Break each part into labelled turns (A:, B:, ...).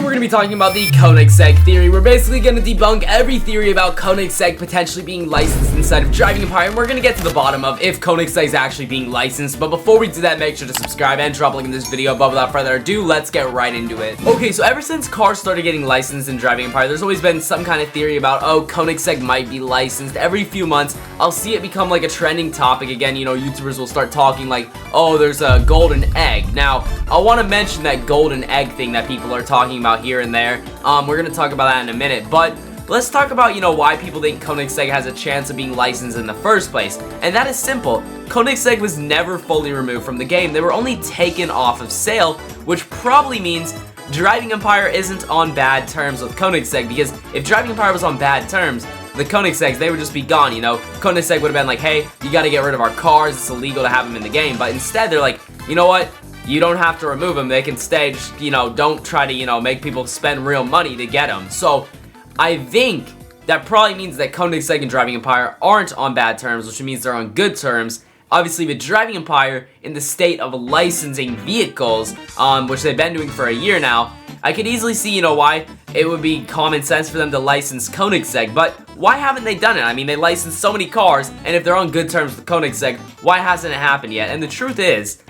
A: we're going to be talking about the Koenigsegg theory. We're basically going to debunk every theory about Koenigsegg potentially being licensed inside of Driving Empire, and we're going to get to the bottom of if Koenigsegg is actually being licensed. But before we do that, make sure to subscribe and drop a link in this video. But without further ado, let's get right into it. Okay, so ever since cars started getting licensed in Driving Empire, there's always been some kind of theory about, oh, Koenigsegg might be licensed. Every few months, I'll see it become like a trending topic again. You know, YouTubers will start talking like, oh, there's a golden egg. Now, I want to mention that golden egg thing that people are talking about here and there. We're gonna talk about that in a minute, but let's talk about, you know, why people think Koenigsegg has a chance of being licensed in the first place. And that is simple. Koenigsegg was never fully removed from the game. They were only taken off of sale, which probably means Driving Empire isn't on bad terms with Koenigsegg, because if Driving Empire was on bad terms, the Koenigsegg's, they would just be gone, you know? Koenigsegg would have been like, hey, you gotta get rid of our cars, it's illegal to have them in the game, but instead they're like, you know what? You don't have to remove them, they can stay, just, you know, don't try to, you know, make people spend real money to get them. So, I think that probably means that Koenigsegg and Driving Empire aren't on bad terms, which means they're on good terms. Obviously, with Driving Empire in the state of licensing vehicles, which they've been doing for a year now, I could easily see, you know, why it would be common sense for them to license Koenigsegg, but why haven't they done it? I mean, they licensed so many cars, and if they're on good terms with Koenigsegg, why hasn't it happened yet? And the truth is,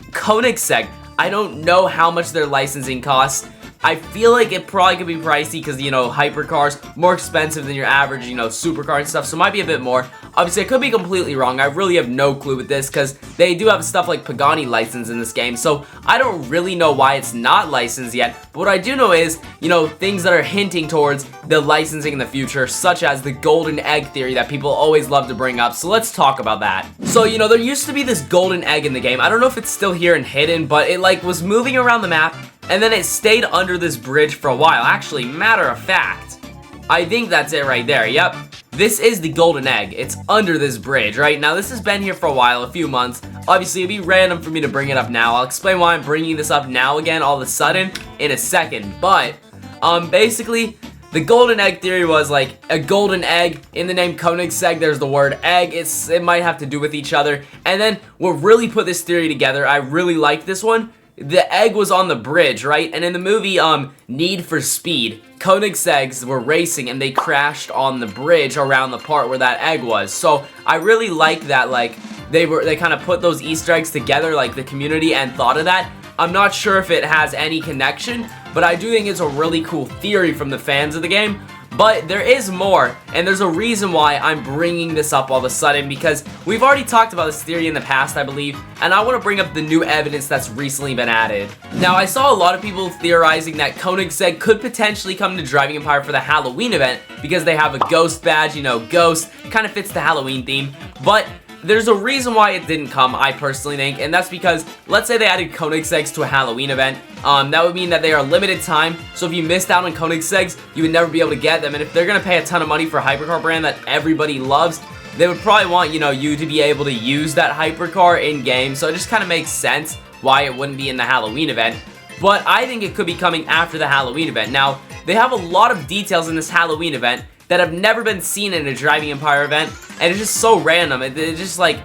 A: Koenigsegg, I don't know how much their licensing costs. I feel like it probably could be pricey because, you know, hypercars, more expensive than your average, you know, supercar and stuff, so it might be a bit more. Obviously, I could be completely wrong. I really have no clue with this because they do have stuff like Pagani licensed in this game, so I don't really know why it's not licensed yet. But what I do know is, you know, things that are hinting towards the licensing in the future, such as the golden egg theory that people always love to bring up, so let's talk about that. So, you know, there used to be this golden egg in the game. I don't know if it's still here and hidden, but it, like, was moving around the map, and then it stayed under this bridge for a while. Actually, matter of fact, I think that's it right there. Yep. This is the golden egg. It's under this bridge, right? Now, this has been here for a while, a few months. Obviously, it'd be random for me to bring it up now. I'll explain why I'm bringing this up now again all of a sudden in a second. But, basically, the golden egg theory was like a golden egg. In the name Koenigsegg, there's the word egg. It might have to do with each other. And then what really put this theory together, I really like this one. The egg was on the bridge, right? And in the movie, Need for Speed, Koenigsegg's were racing and they crashed on the bridge around the part where that egg was. So I really like that, like, they kind of put those Easter eggs together, like the community, and thought of that. I'm not sure if it has any connection, but I do think it's a really cool theory from the fans of the game. But there is more, and there's a reason why I'm bringing this up all of a sudden, because we've already talked about this theory in the past, I believe, and I want to bring up the new evidence that's recently been added. Now, I saw a lot of people theorizing that Koenigsegg could potentially come to Driving Empire for the Halloween event, because they have a ghost badge, you know, ghost, kind of fits the Halloween theme, but there's a reason why it didn't come, I personally think, and that's because, let's say they added Koenigsegg's to a Halloween event, that would mean that they are limited time, so if you missed out on Koenigsegg's, you would never be able to get them, and if they're gonna pay a ton of money for a hypercar brand that everybody loves, they would probably want, you know, you to be able to use that hypercar in-game, so it just kind of makes sense why it wouldn't be in the Halloween event, but I think it could be coming after the Halloween event. Now, they have a lot of details in this Halloween event that have never been seen in a Driving Empire event, and it's just so random. It's just like,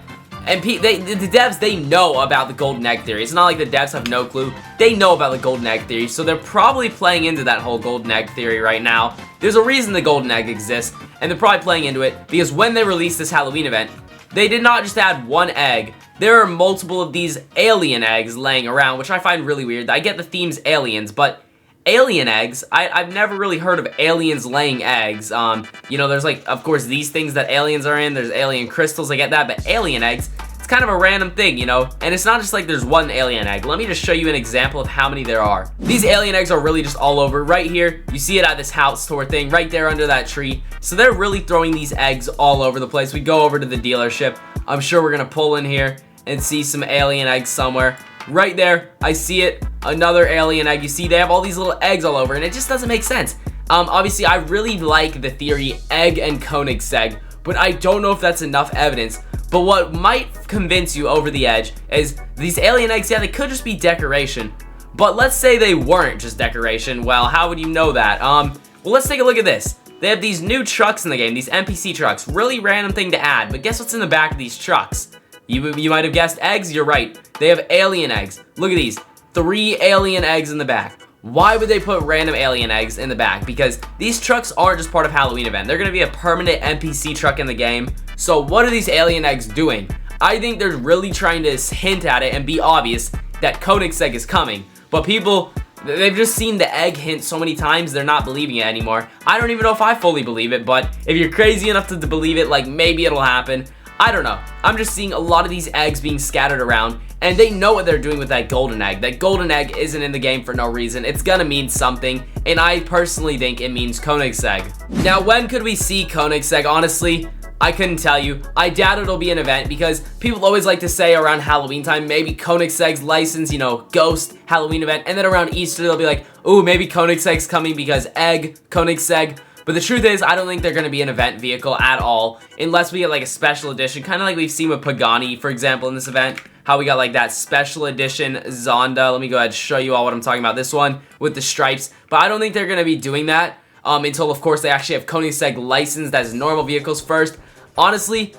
A: and the devs, they know about the golden egg theory. It's not like the devs have no clue. They know about the golden egg theory, so they're probably playing into that whole golden egg theory right now. There's a reason the golden egg exists, and they're probably playing into it, because when they released this Halloween event, they did not just add one egg. There are multiple of these alien eggs laying around, which I find really weird. I get the theme's aliens, but alien eggs, I've never really heard of aliens laying eggs. You know, there's like, of course, these things that aliens are in, there's alien crystals, I get that, but alien eggs, it's kind of a random thing, you know, and it's not just like there's one alien egg. Let me just show you an example of how many there are. These alien eggs are really just all over. Right here, you see it at this house tour thing, right there under that tree. So they're really throwing these eggs all over the place. We go over to the dealership. I'm sure we're gonna pull in here and see some alien eggs somewhere. Right there, I see it, another alien egg. You see, they have all these little eggs all over, and it just doesn't make sense. Obviously, I really like the theory egg and Koenigsegg, but I don't know if that's enough evidence. But what might convince you over the edge is these alien eggs, yeah, they could just be decoration. But let's say they weren't just decoration. Well, how would you know that? Well, let's take a look at this. They have these new trucks in the game, these NPC trucks. Really random thing to add, but guess what's in the back of these trucks? You might have guessed eggs. You're right. They have alien eggs. Look at these. 3 alien eggs in the back. why would they put random alien eggs in the back? Because these trucks aren't just part of Halloween event. They're going to be a permanent NPC truck in the game. So what are these alien eggs doing? I think they're really trying to hint at it and be obvious that Koenigsegg is coming. But people, they've just seen the egg hint so many times, they're not believing it anymore. I don't even know if I fully believe it, but if you're crazy enough to believe it, like, maybe it'll happen. I don't know. I'm just seeing a lot of these eggs being scattered around, and they know what they're doing with that golden egg. That golden egg isn't in the game for no reason. It's gonna mean something, and I personally think it means Koenigsegg. Now, when could we see Koenigsegg? Honestly, I couldn't tell you. I doubt it'll be an event because people always like to say around Halloween time, maybe Koenigsegg's license, you know, ghost Halloween event, and then around Easter they'll be like, ooh, maybe Koenigsegg's coming because egg, Koenigsegg. But the truth is, I don't think they're going to be an event vehicle at all, unless we get like a special edition, kind of like we've seen with Pagani, for example, in this event. How we got like that special edition Zonda. Let me go ahead and show you all what I'm talking about. This one with the stripes. But I don't think they're going to be doing that until, of course, they actually have Koenigsegg licensed as normal vehicles first. Honestly,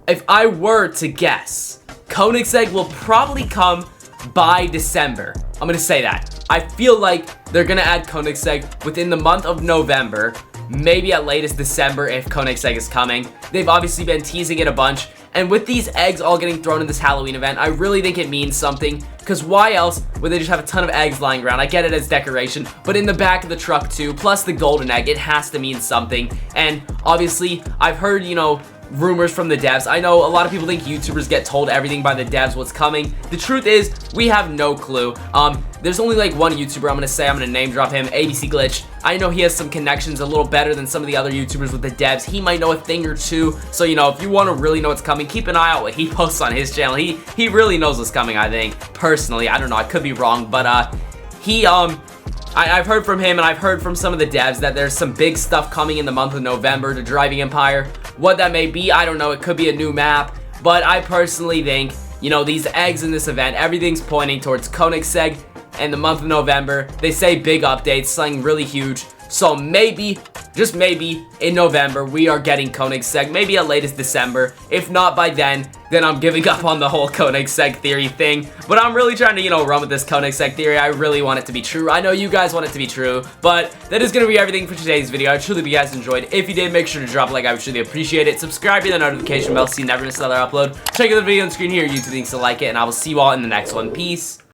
A: if I were to guess, Koenigsegg will probably come by December. I'm going to say that. I feel like they're going to add Koenigsegg within the month of November, maybe at latest December if Koenigsegg is coming. They've obviously been teasing it a bunch, and with these eggs all getting thrown in this Halloween event, I really think it means something, because why else would they just have a ton of eggs lying around? I get it as decoration, but in the back of the truck too, plus the golden egg, it has to mean something. And obviously, I've heard, you know, rumors from the devs. I know a lot of people think YouTubers get told everything by the devs what's coming. The truth is, we have no clue. There's only like one YouTuber I'm gonna name drop him, ABC Glitch. I know he has some connections a little better than some of the other YouTubers with the devs. He might know a thing or two. So, you know, if you want to really know what's coming, keep an eye out what he posts on his channel. He really knows what's coming, I think. Personally, I don't know, I could be wrong, but I've heard from him, and I've heard from some of the devs that there's some big stuff coming in the month of November to Driving Empire. What that may be, I don't know. It could be a new map, but I personally think, you know, these eggs in this event, everything's pointing towards Koenigsegg and the month of November. They say big updates, something really huge. So maybe, just maybe, in November, we are getting Koenigsegg, maybe at latest December. If not by then I'm giving up on the whole Koenigsegg theory thing. But I'm really trying to, you know, run with this Koenigsegg theory. I really want it to be true. I know you guys want it to be true. But that is going to be everything for today's video. I truly hope you guys enjoyed. If you did, make sure to drop a like. I would truly appreciate it. Subscribe to the notification bell so you never miss another upload. Check out the video on the screen here. YouTube links to like it. And I will see you all in the next one. Peace.